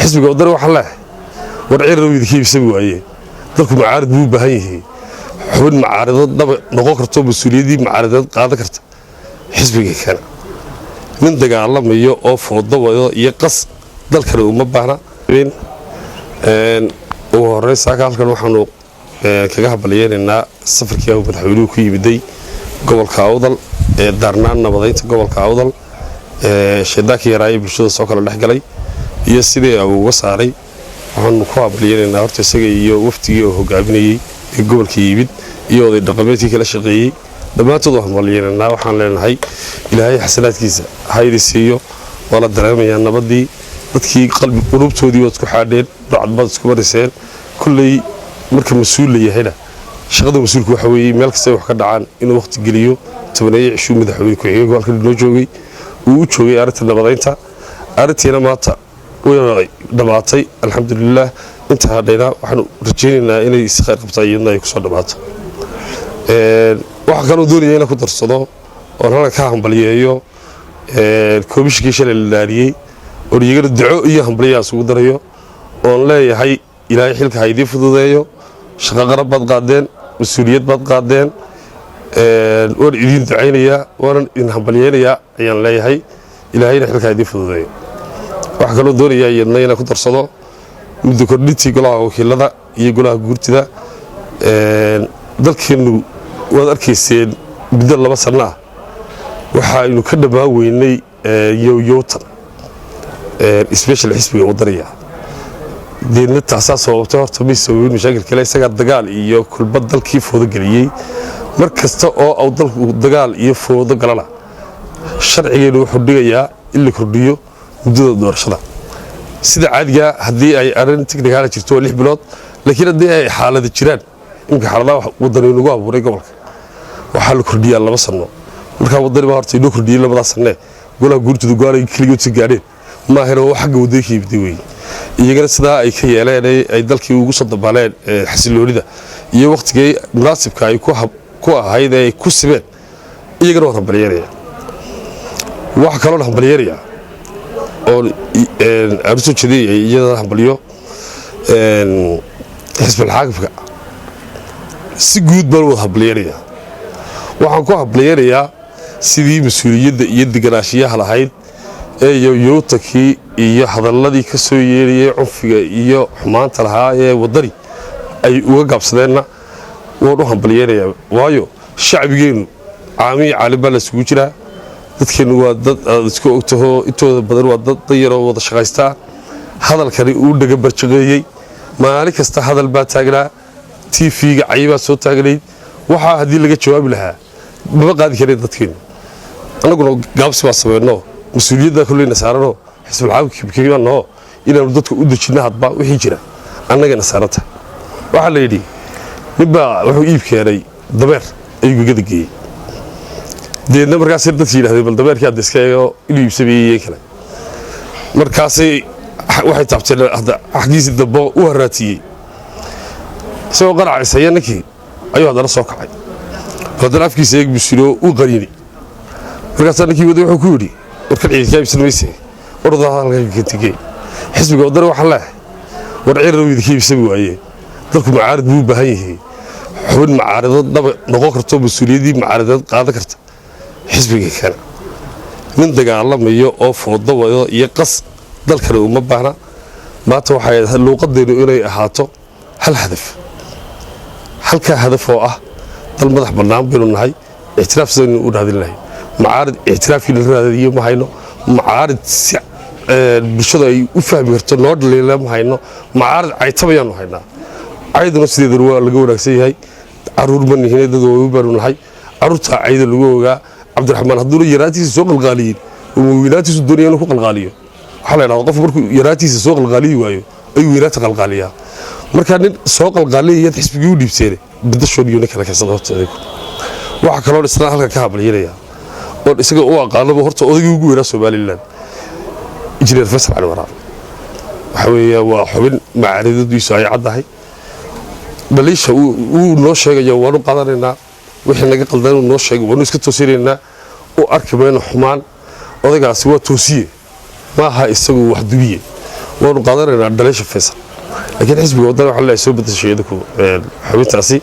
xisbiga wadani waxa leh warcir rawid kiibsan waaye dadku macaarid buu baahan yahay xubin macaaridad daba noqon karto mas'uuliyadii macaaridad qaadan karta xisbiga kana min dagaalamayo oo foodawayo iyo qas dalkana uma baahna oo horeysa halkan waxaanu kaga habalyeynaa safarkii uu madaxweynuhu ku yimiday gobolka Awdal ee darnaan nabadeynta gobolka Awdal shidaalkii yaraayay bulshada soo kala dhaxgalay iyo sidii uu uga saaray waxaanu ku habalyeynaa horta isaga iyo waftigii oo hogaaminayay ee gobolka yimid iyo oday dhaqameedkii kala shaqeeyay dhammaantood waxaan habalyeynaa waxaan leenahay ilaahay xasanaadkiisa hayri siiyo wala dareemayaa nabadii dadkii qalbi qulubtoodii wad ku xaadeen bacdbad isku mariseen kullay marka mas'uul leeyahayna shaqada mas'uulku waxa weeye meel kasta wax ka dhacaan inuu waqti geliyo tabaneeyay cishu madaxweyne ku xigay gobolka loo joogay uu joogay arinta nabadeynta arintiina maanta way dhamaatay alxamdulillah inta hadayna waxaan rajaynaynaa inay si khayr qabtaan ay ku soo dhamaato waxa kale oo doonayay inaan ku darsado oo halka ka hambalyeeyo komishinkii shalay la laariyay oo iyagana duco iyo hambalyeeyo isugu darayo oo leeyahay ilaahay xilka haydii fududeeyo shaqo qarab baad qaadeen mas'uuliyad baad qaadeen oo idin ducaynaya waan in hambalyeeynaya ayaan leeyahay ilaahayna xilka haydii fududeeyo waxa kale oo doonayay inaan ku darsado muddo kordhintii golaha wakiilada iyo golaha guurtida dalkeenu waad arkayseen muddo 2 sano ah waxa aynu ka dhamaan weynay yowtan special xisbiga wadaniga deedna taasaa sababtay horta miisooyin mashaakil kale isaga dagaal iyo kulbad dalkii foodo galiyay mar kasta oo uu dalku dagaal iyo foodo galana sharcigeenu wuxuu dhigayaa in la kordhiyo muddada doorashada sida caadiga hadii ay arin technical jirto 6 bilood laakiin hadii ay xaalad jiraan imka xaaladaha wadani lagu abuuray gobolka waxa la kordhiyaa 2 sano marka wadani horta inuu kordhiyay 2 sano golaha guurtida go'aan kaligood si gaareen ma helo xagga wadooyinka ibdi weey iyagana sidaa ay ka yeeleen ay dalkii ugu soo dabaaleen xasiloonida iyo waqtigii munaasibka ay ku ahayd ay ku sibeen iyagana waa hambalyeeraya waxa kale oo hambalyeeraya oo arso jidii iyada hambalyo xisbiga xaakimka si guud bal wada hambalyeeraya waxaan ku hambalyeerayaa sidii mas'uuliyadda iyo deganaashiyaha lahayd ee yowtakii iyo hadaladii ka soo yeeriyay cunfiga iyo xumaanta lahaa ee wadani ay uga gaabsadeenna waan u hambalyeerayaa waayo shacbigeenu caami caalibaa la isugu jiraa dadkeenu waa dad isku ogtaho intooda badan waa dad dayaro wada shaqaystaa hadalkani uu dhaga barjaqeeyay maalin kasta hadal baa taagnaa TV-ga caybaa soo taagnayd waxa hadii laga jawaabi lahaa ma qaadi kareen dadkeenu anaguna gaabsi baa sameeyno mas'uuliyadda kulleena saarano xisbiga xaakimka noo inaan dadku u dajino hadba wixii jira annagana saarata waxa la yiri nibba wuxuu iib keenay dameer ayuu gadageeyay deedna markaas dadkii yiraahdeen bal dameerkii aad iska eego inuu iibsameeyay kale markaas waxay taabteen xaqiisi dabo u haraatiyay soo qaraacay ninkii ayuu hadana soo kacay hadana afkiisa eeg bisiro u qariinay markaas ninkii wada wuxuu ku yiri warkan ciidka ibsanaysay orda halka ka tigay xisbiga wadani waxa leh warcir rawid kiibsan waaye dalku macaarid buu baahan yahay xubin macaaridad daba noqon karto mas'uuliyadii macaaridad qaadan karta xisbiga kana min dagaalamayo oo foodawayo iyo qas dalkana uma baahna maanta waxa luuqadeenu inay ahaato hal hadaf oo ah dal madax bannaan baynu nahay اعتراف ونهذه الله معارض اعتراف الراديو ما هينو معارض بالشدة يفهم يرتون نود اللي ما هينو معارض عيتبيان هينا عيد نفس ذي الروا اللي جونا سي هاي عرور من هنا ذو يبرون هاي عروتها عيد اللي جوا عبد الرحمن هذول يراتي سوق الغاليين وولايات الدنيا نفوق الغالية حلا نوقف بركو يراتي سوق الغالي وايو أي ولايات الغالية مركان سوق الغالية تحس بيجودي بسيرة بدش شو بيجونك على كسرات waxa kale oo isla halka ka habalyeelaya oo isaga oo aqaanaba horta odaygu ugu weeraa Soomaaliland injineer Faysal Ali Waraab waxa weeye waa xubin macaaridadiisu ay cadahay baliisha uu noo sheegayo waanu qaadanaynaa wixii naga qaldan noo sheegay waanu iska toosinaynaa oo arkimayno xumaan odaygaasi waa toosiye ma aha isagu wax dubiye waanu qaadanaynaa dhalisha Faysal laakiin xisbiga wadada waxa la soo bedeshay idinku xubintaasi